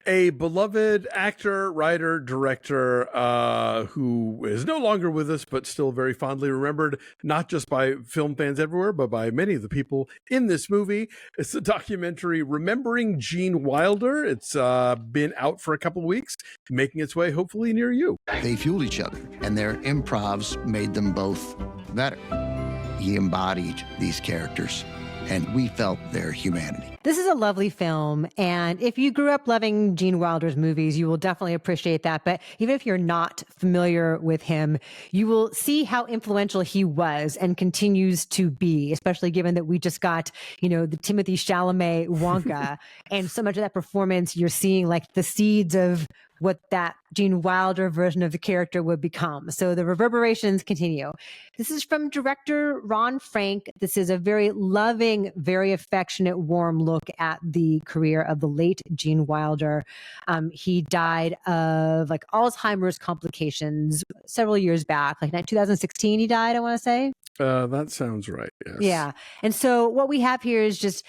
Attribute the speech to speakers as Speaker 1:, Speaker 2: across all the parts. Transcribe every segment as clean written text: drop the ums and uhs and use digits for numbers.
Speaker 1: A beloved actor, writer, director who is no longer with us, but still very fondly remembered, not just by film fans everywhere, but by many of the people in this movie. It's the documentary Remembering Gene Wilder. It's been out for a couple of weeks, making its way hopefully near you.
Speaker 2: They fueled each other, and their improvs made them both better. He embodied these characters, and we felt their humanity.
Speaker 3: This is a lovely film, and if you grew up loving Gene Wilder's movies, you will definitely appreciate that. But even if you're not familiar with him, you will see how influential he was and continues to be, especially given that we just got, the Timothée Chalamet Wonka, and so much of that performance, you're seeing like the seeds of what that Gene Wilder version of the character would become. So the reverberations continue. This is from director Ron Frank. This is a very loving, very affectionate, warm look at the career of the late Gene Wilder. He died of like Alzheimer's complications several years back, like 2016 he died, I want to say.
Speaker 1: That sounds right, yes.
Speaker 3: Yeah. And so what we have here is just,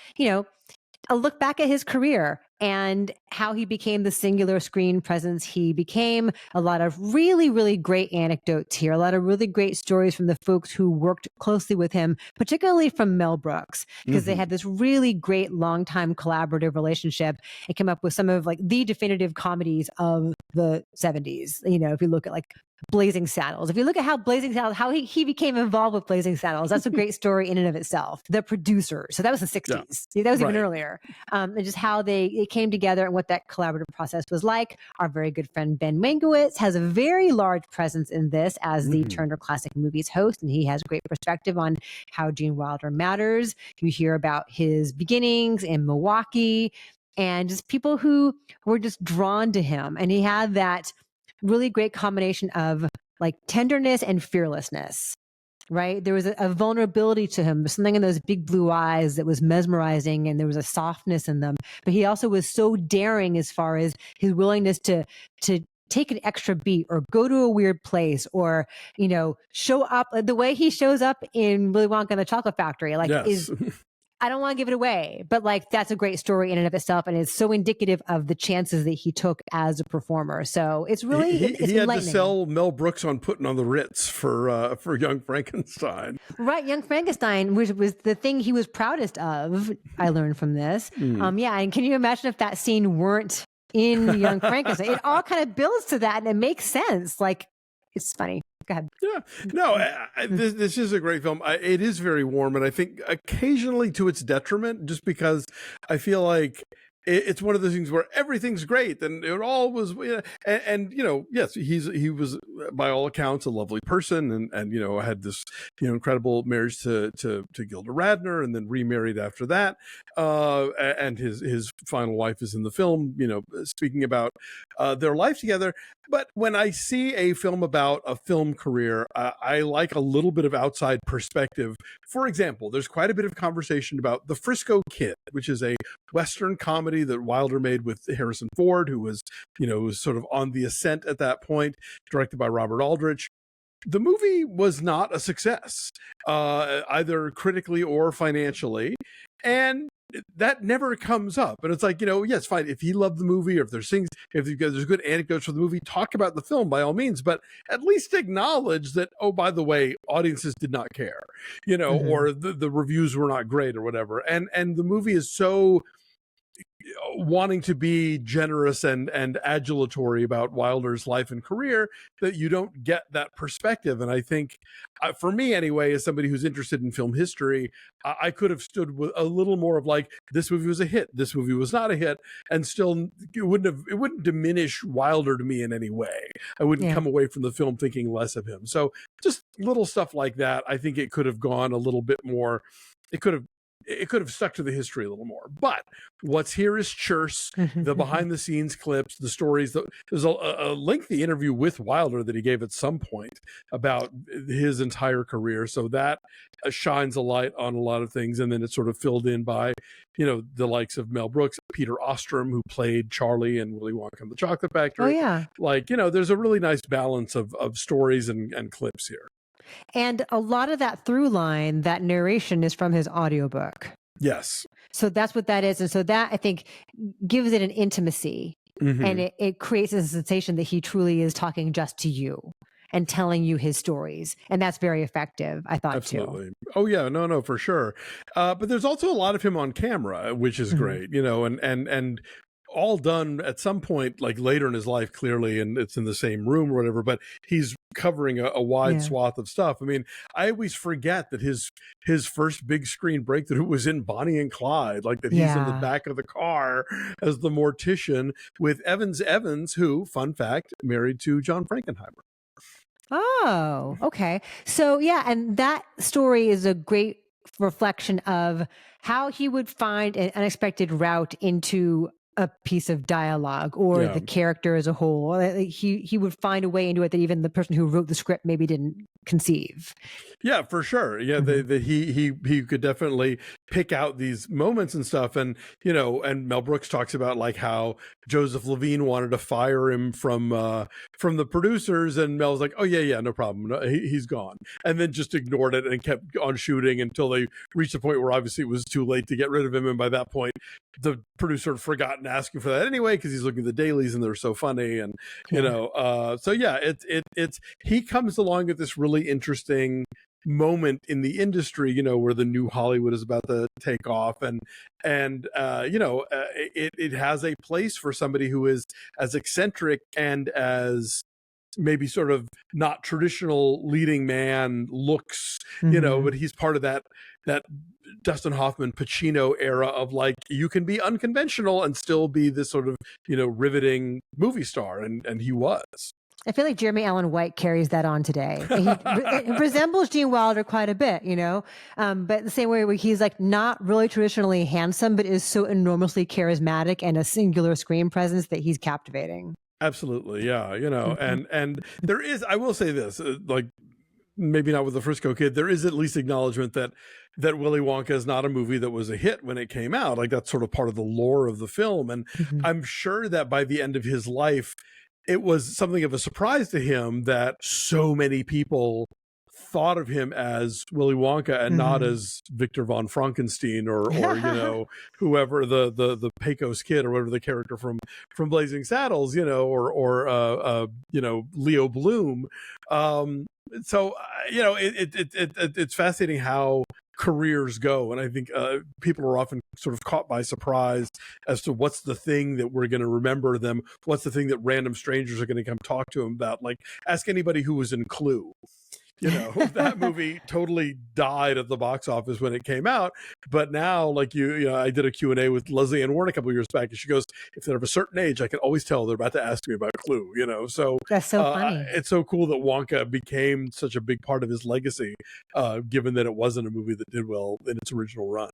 Speaker 3: a look back at his career and how he became the singular screen presence he became. A lot of really, really great anecdotes here, a lot of really great stories from the folks who worked closely with him, particularly from Mel Brooks, because they had this really great longtime collaborative relationship and came up with some of like the definitive comedies of the 70s. If you look at like Blazing Saddles. If you look at how Blazing Saddles, how he became involved with Blazing Saddles, that's a great story in and of itself. The producer. So that was the 60s. Yeah. See, that was even earlier. And just how it came together and what that collaborative process was like. Our very good friend Ben Mankiewicz has a very large presence in this as the Turner Classic Movies host, and he has great perspective on how Gene Wilder matters. You hear about his beginnings in Milwaukee and just people who were just drawn to him. And he had that really great combination of like tenderness and fearlessness, right? There was a vulnerability to him. There's something in those big blue eyes that was mesmerizing, and there was a softness in them. But he also was so daring as far as his willingness to take an extra beat or go to a weird place or, show up the way he shows up in Willy Wonka and the Chocolate Factory. Like is I don't want to give it away, but like that's a great story in and of itself, and it's so indicative of the chances that he took as a performer. So it's really
Speaker 1: he had to sell Mel Brooks on Putting on the Ritz for Young Frankenstein.
Speaker 3: Right, Young Frankenstein, which was the thing he was proudest of. I learned from this. Yeah, and can you imagine if that scene weren't in Young Frankenstein? It all kind of builds to that, and it makes sense. Like it's funny. Go ahead.
Speaker 1: Yeah, no, this is a great film. It is very warm, and I think occasionally to its detriment, just because I feel like it's one of those things where everything's great and it all was, and yes, he was by all accounts a lovely person, and had this incredible marriage to Gilda Radner, and then remarried after that, and his final wife is in the film, speaking about their life together. But when I see a film about a film career, I like a little bit of outside perspective. For example, there's quite a bit of conversation about The Frisco Kid, which is a Western comedy that Wilder made with Harrison Ford, who was, was sort of on the ascent at that point, directed by Robert Aldrich. The movie was not a success, either critically or financially. And that never comes up. And it's like, yes, fine. If he loved the movie, or if there's things, if there's good anecdotes for the movie, talk about the film by all means, but at least acknowledge that, oh, by the way, audiences did not care, or the reviews were not great or whatever. And the movie is so wanting to be generous and adulatory about Wilder's life and career that you don't get that perspective. And I think for me anyway, as somebody who's interested in film history, I could have stood with a little more of like, this movie was a hit, this movie was not a hit, and still it wouldn't diminish Wilder to me in any way. I wouldn't come away from the film thinking less of him. So just little stuff like that. I think it could have gone a little bit more. It could have stuck to the history a little more. But what's here is Church, the behind-the-scenes clips, the stories. There's a lengthy interview with Wilder that he gave at some point about his entire career. So that shines a light on a lot of things. And then it's sort of filled in by, the likes of Mel Brooks, Peter Ostrom, who played Charlie in Willy Wonka and the Chocolate Factory.
Speaker 3: Oh, yeah.
Speaker 1: Like, there's a really nice balance of stories and clips here.
Speaker 3: And a lot of that through line, that narration is from his audiobook.
Speaker 1: Yes.
Speaker 3: So that's what that is. And so that, I think, gives it an intimacy And
Speaker 1: Mhm.
Speaker 3: it creates a sensation that he truly is talking just to you and telling you his stories. And that's very effective, I thought, too.
Speaker 1: Absolutely. Oh yeah, no, for sure. But there's also a lot of him on camera, which is
Speaker 3: Mhm.
Speaker 1: great, and all done at some point, like later in his life, clearly, and it's in the same room or whatever. But he's covering a wide
Speaker 3: Yeah.
Speaker 1: swath of stuff. I mean, I always forget that his first big screen breakthrough was in Bonnie and Clyde, like that he's in the
Speaker 3: Yeah.
Speaker 1: back of the car as the mortician with Evans, who, fun fact, married to John Frankenheimer.
Speaker 3: Oh, okay. So, yeah. And that story is a great reflection of how he would find an unexpected route into a piece of dialogue or
Speaker 1: Yeah.
Speaker 3: the character as a whole. He would find a way into it that even the person who wrote the script maybe didn't conceive.
Speaker 1: Yeah, for sure. Yeah,
Speaker 3: Mhm.
Speaker 1: he could definitely pick out these moments and stuff, and and Mel Brooks talks about like how Joseph Levine wanted to fire him from the producers, and Mel's like, oh yeah, no problem, no, he's gone, and then just ignored it and kept on shooting until they reached a point where obviously it was too late to get rid of him, and by that point the producer had forgotten to ask him for that anyway because he's looking at the dailies and they're so funny, and
Speaker 3: Yeah.
Speaker 1: so yeah, it's he comes along at this really interesting moment in the industry, where the new Hollywood is about to take off, and it has a place for somebody who is as eccentric and as maybe sort of not traditional leading man looks,
Speaker 3: Mhm.
Speaker 1: but he's part of that Dustin Hoffman Pacino era of like you can be unconventional and still be this sort of riveting movie star, and he was.
Speaker 3: I feel like Jeremy Allen White carries that on today. He resembles Gene Wilder quite a bit, but the same way where he's like not really traditionally handsome, but is so enormously charismatic and a singular screen presence that he's captivating.
Speaker 1: Absolutely, yeah,
Speaker 3: Mhm.
Speaker 1: and there is, I will say this, like maybe not with the Frisco Kid, there is at least acknowledgement that Willy Wonka is not a movie that was a hit when it came out. Like that's sort of part of the lore of the film, and
Speaker 3: Mhm.
Speaker 1: I'm sure that by the end of his life, it was something of a surprise to him that so many people thought of him as Willy Wonka and not
Speaker 3: Mhm.
Speaker 1: as Victor von Frankenstein or whoever the Pecos kid or whatever the character from Blazing Saddles, or Leo Bloom. So it's fascinating how careers go, and I think people are often sort of caught by surprise as to what's the thing that we're going to remember them, what's the thing that random strangers are going to come talk to them about. Like ask anybody who was in Clue. That movie totally died at the box office when it came out, but now like I did a Q&A with Leslie Ann Warren a couple of years back, and she goes, if they're of a certain age I can always tell they're about to ask me about Clue. So
Speaker 3: That's so funny.
Speaker 1: it's so cool that Wonka became such a big part of his legacy, given that it wasn't a movie that did well in its original run.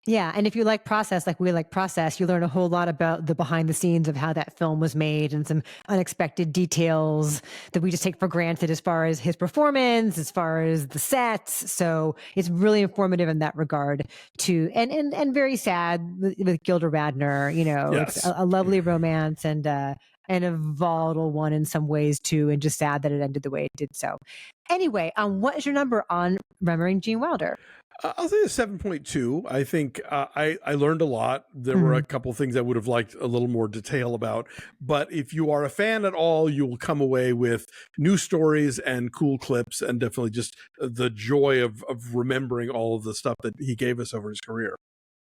Speaker 3: Yeah, and if you like process, like we like process, you learn a whole lot about the behind the scenes of how that film was made and some unexpected details that we just take for granted as far as his performance, as far as the sets. So it's really informative in that regard too, and very sad with Gilda Radner. It's
Speaker 1: Yes.
Speaker 3: a lovely romance and a volatile one in some ways too, and just sad that it ended the way it did. So anyway, what is your number on remembering Gene Wilder?
Speaker 1: I'll say a 7.2. I think I learned a lot. There were a couple things I would have liked a little more detail about. But if you are a fan at all, you will come away with new stories and cool clips, and definitely just the joy of remembering all of the stuff that he gave us over his career.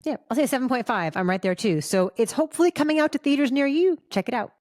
Speaker 3: Yeah, I'll say 7.5. I'm right there too. So it's hopefully coming out to theaters near you. Check it out.